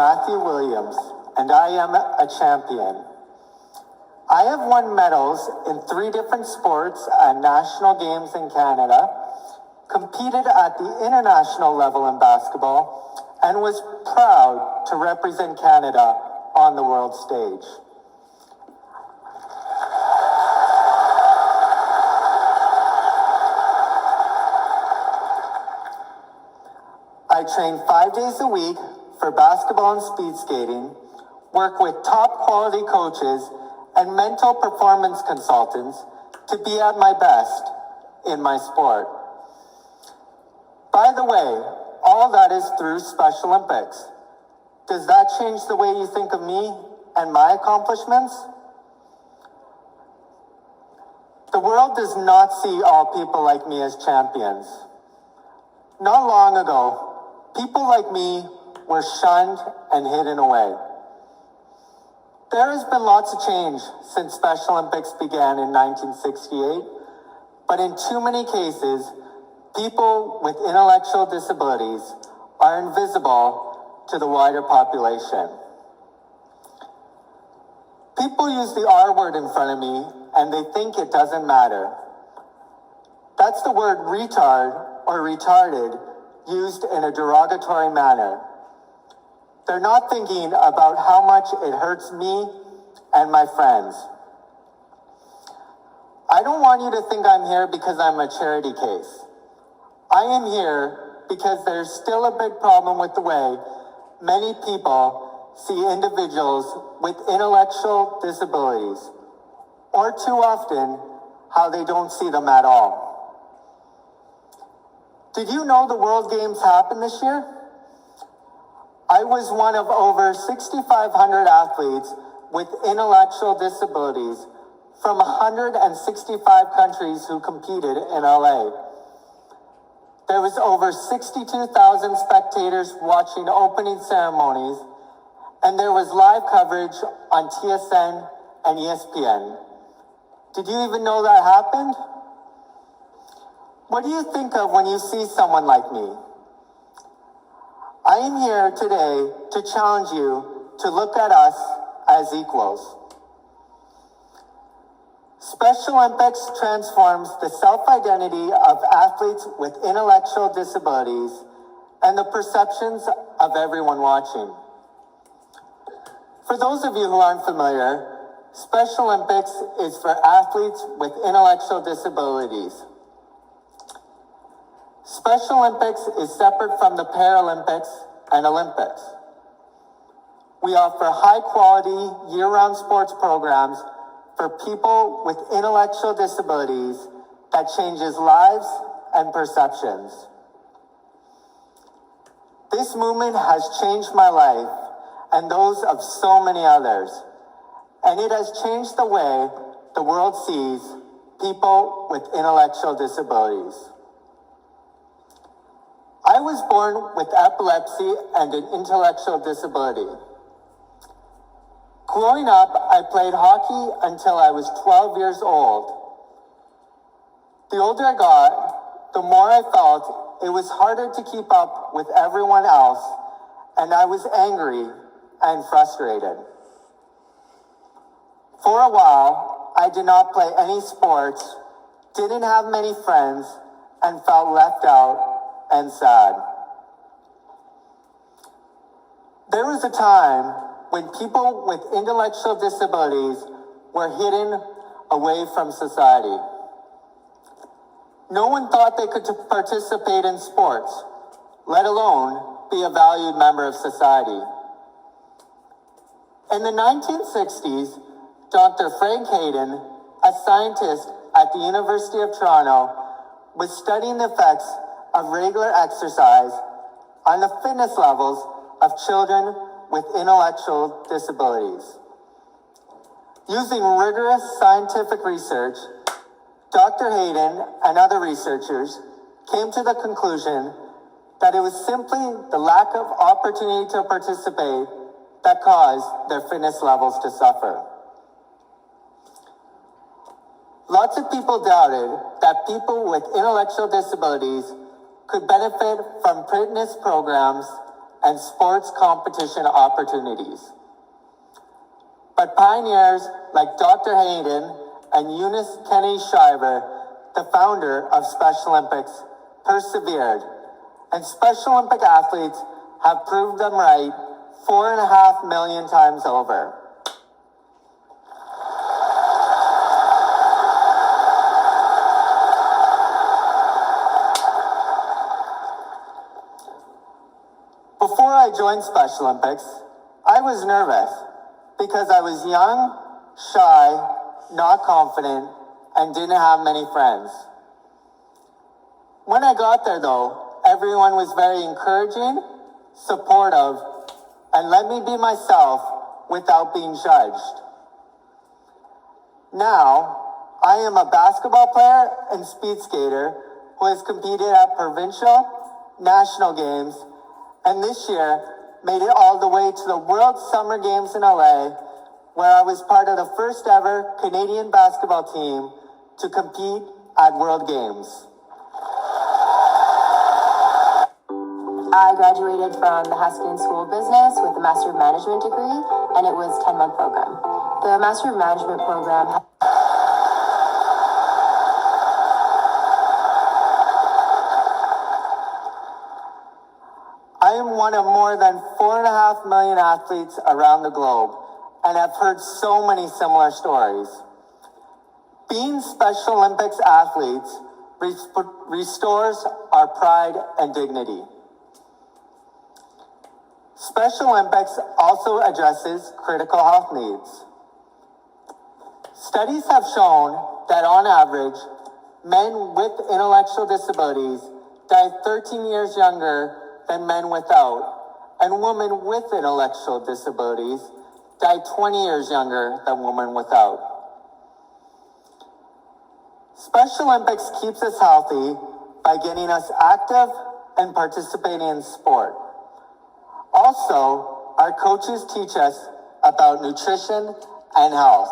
Matthew Williams, and I am a champion. I have won medals in 3 different sports at national games in Canada, competed at the international level in basketball, and was proud to represent Canada on the world stage. I train 5 days a week for basketball and speed skating, work with top quality coaches and mental performance consultants to be at my best in my sport. By the way, all that is through Special Olympics. Does that change the way you think of me and my accomplishments? The world does not see all people like me as champions. Not long ago, people like me were shunned and hidden away. There has been lots of change since Special Olympics began in 1968, but in too many cases, people with intellectual disabilities are invisible to the wider population. People use the R word in front of me and they think it doesn't matter. That's the word retard or retarded used in a derogatory manner. They're not thinking about how much it hurts me and my friends. I don't want you to think I'm here because I'm a charity case. I am here because there's still a big problem with the way many people see individuals with intellectual disabilities, or too often, how they don't see them at all. Did you know the World Games happened this year? I was one of over 6,500 athletes with intellectual disabilities from 165 countries who competed in LA. There was over 62,000 spectators watching opening ceremonies, and there was live coverage on TSN and ESPN. Did you even know that happened? What do you think of when you see someone like me? I am here today to challenge you to look at us as equals. Special Olympics transforms the self-identity of athletes with intellectual disabilities and the perceptions of everyone watching. For those of you who aren't familiar, Special Olympics is for athletes with intellectual disabilities. Special Olympics is separate from the Paralympics and Olympics. We offer high-quality, year-round sports programs for people with intellectual disabilities that changes lives and perceptions. This movement has changed my life and those of so many others, and it has changed the way the world sees people with intellectual disabilities. I was born with epilepsy and an intellectual disability. Growing up, I played hockey until I was 12 years old. The older I got, the more I felt it was harder to keep up with everyone else, and I was angry and frustrated. For a while, I did not play any sports, didn't have many friends, and felt left out and sad. There was a time when people with intellectual disabilities were hidden away from society. No one thought they could participate in sports, let alone be a valued member of society. In the 1960s, Dr. Frank Hayden, a scientist at the University of Toronto, was studying the effects of regular exercise on the fitness levels of children with intellectual disabilities. Using rigorous scientific research, Dr. Hayden and other researchers came to the conclusion that it was simply the lack of opportunity to participate that caused their fitness levels to suffer. Lots of people doubted that people with intellectual disabilities could benefit from fitness programs and sports competition opportunities. But pioneers like Dr. Hayden and Eunice Kennedy Shriver, the founder of Special Olympics, persevered, and Special Olympic athletes have proved them right 4.5 million times over. Before I joined Special Olympics, I was nervous because I was young, shy, not confident, and didn't have many friends. When I got there though, everyone was very encouraging, supportive, and let me be myself without being judged. Now, I am a basketball player and speed skater who has competed at provincial, national games, and this year made it all the way to the World Summer Games in LA, where I was part of the first ever Canadian basketball team to compete at World Games. I graduated from the Haskins School of Business with a Master of Management degree, and it was a 10-month program. The Master of Management program I am one of more than 4.5 million athletes around the globe, and have heard so many similar stories. Being Special Olympics athletes restores our pride and dignity. Special Olympics also addresses critical health needs. Studies have shown that on average, men with intellectual disabilities die 13 years younger than men without, and women with intellectual disabilities die 20 years younger than women without. Special Olympics keeps us healthy by getting us active and participating in sport. Also, our coaches teach us about nutrition and health.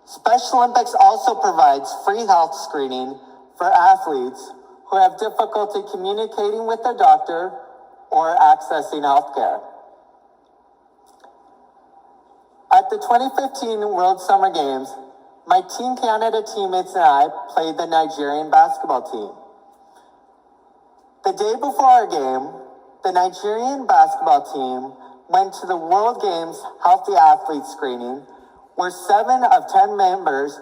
Special Olympics also provides free health screening for athletes who have difficulty communicating with their doctor or accessing health care. At the 2015 World Summer Games, my Team Canada teammates and I played the Nigerian basketball team. The day before our game, the Nigerian basketball team went to the World Games Healthy Athlete Screening, where 7 of 10 members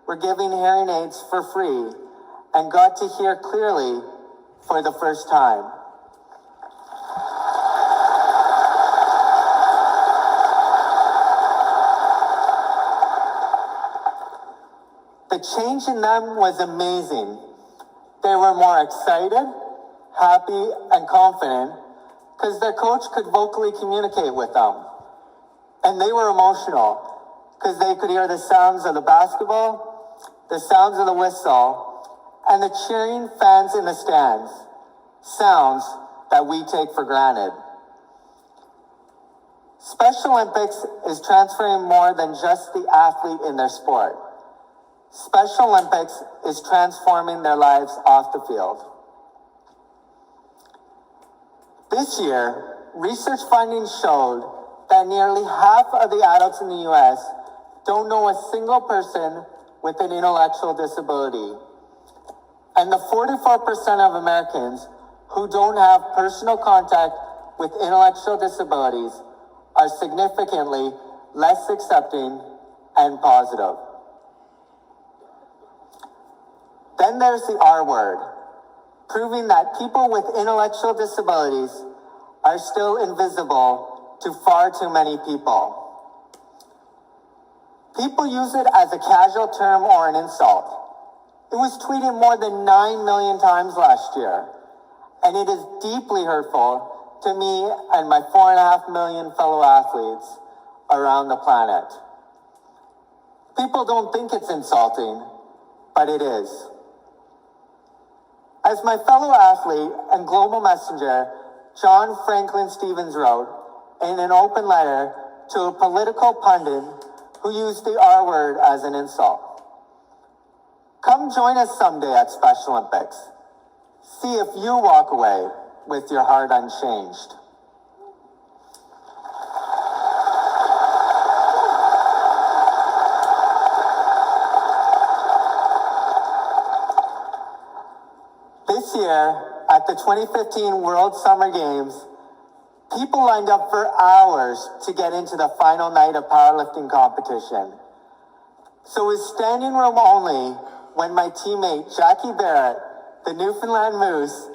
were given hearing aids for free and got to hear clearly for the first time. The change in them was amazing. They were more excited, happy, and confident because their coach could vocally communicate with them. And they were emotional because they could hear the sounds of the basketball, the sounds of the whistle, and the cheering fans in the stands, sounds that we take for granted. Special Olympics is transferring more than just the athlete in their sport. Special Olympics is transforming their lives off the field. This year, research findings showed that nearly half of the adults in the US don't know a single person with an intellectual disability. And the 44% of Americans who don't have personal contact with intellectual disabilities are significantly less accepting and positive. Then there's the R word, proving that people with intellectual disabilities are still invisible to far too many people. People use it as a casual term or an insult. It was tweeted more than 9 million times last year, and it is deeply hurtful to me and my 4.5 million fellow athletes around the planet. People don't think it's insulting, but it is. As my fellow athlete and global messenger, John Franklin Stevens wrote in an open letter to a political pundit who used the R word as an insult. Come join us someday at Special Olympics. See if you walk away with your heart unchanged. This year, at the 2015 World Summer Games, people lined up for hours to get into the final night of powerlifting competition. So it was standing room only when my teammate Jackie Barrett, the Newfoundland Moose,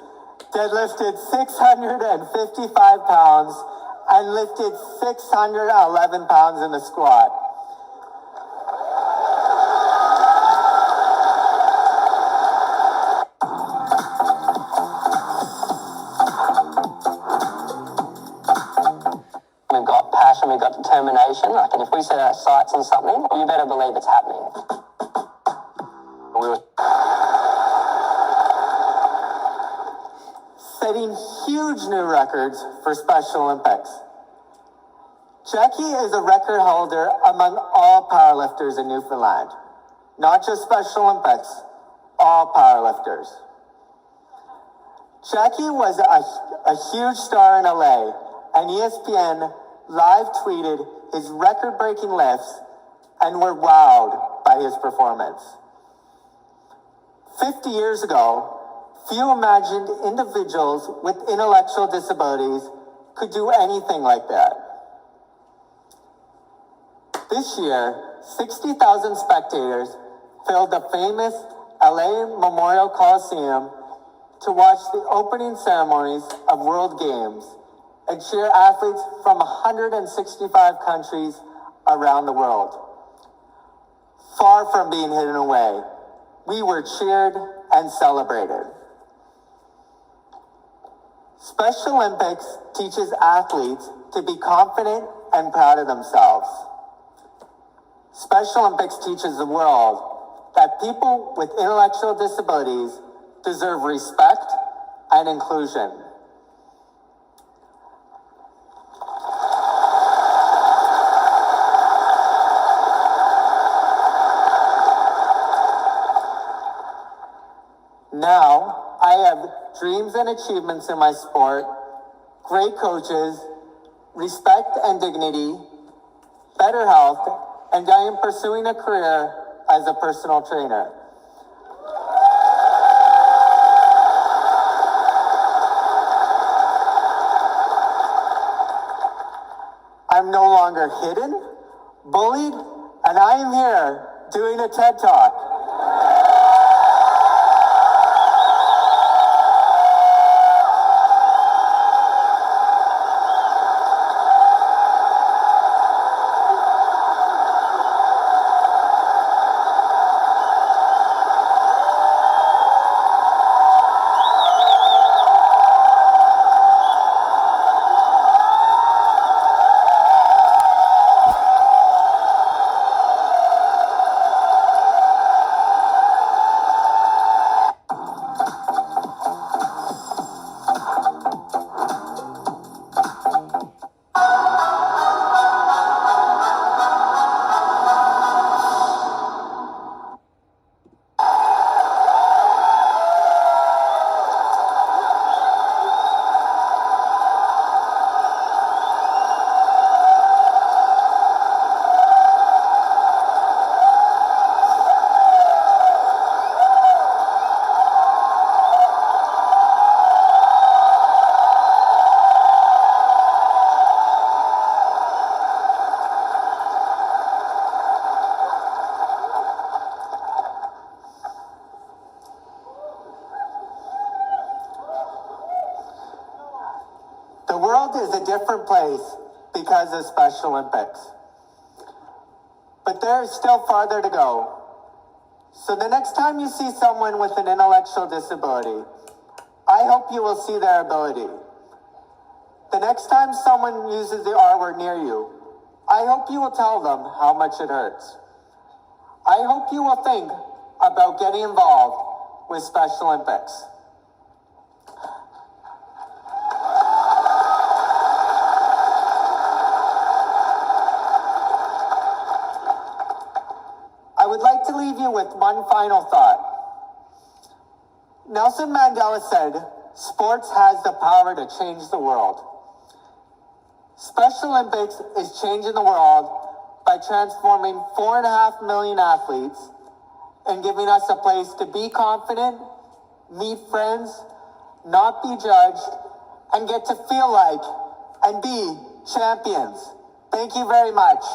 deadlifted 655 pounds and lifted 611 pounds in the squat. We've got passion, we've got determination. Like, and if we set our sights on something, you better believe it's happening. We were setting huge new records for Special Olympics. Jackie is a record holder among all powerlifters in Newfoundland, not just Special Olympics, all powerlifters. Jackie was a huge star in LA, and ESPN live tweeted his record-breaking lifts and were wowed by his performance. 50 years ago, few imagined individuals with intellectual disabilities could do anything like that. This year, 60,000 spectators filled the famous LA Memorial Coliseum to watch the opening ceremonies of World Games and cheer athletes from 165 countries around the world. Far from being hidden away, we were cheered and celebrated. Special Olympics teaches athletes to be confident and proud of themselves. Special Olympics teaches the world that people with intellectual disabilities deserve respect and inclusion. Now, I have dreams and achievements in my sport, great coaches, respect and dignity, better health, and I am pursuing a career as a personal trainer. I'm no longer hidden, bullied, and I am here doing a TED Talk. The world is a different place because of Special Olympics. But there is still farther to go. So the next time you see someone with an intellectual disability, I hope you will see their ability. The next time someone uses the R word near you, I hope you will tell them how much it hurts. I hope you will think about getting involved with Special Olympics. I would like to leave you with one final thought. Nelson Mandela said, Sports has the power to change the world. Special Olympics is changing the world by transforming 4.5 million athletes and giving us a place to be confident, meet friends, not be judged, and get to feel like and be champions. Thank you very much.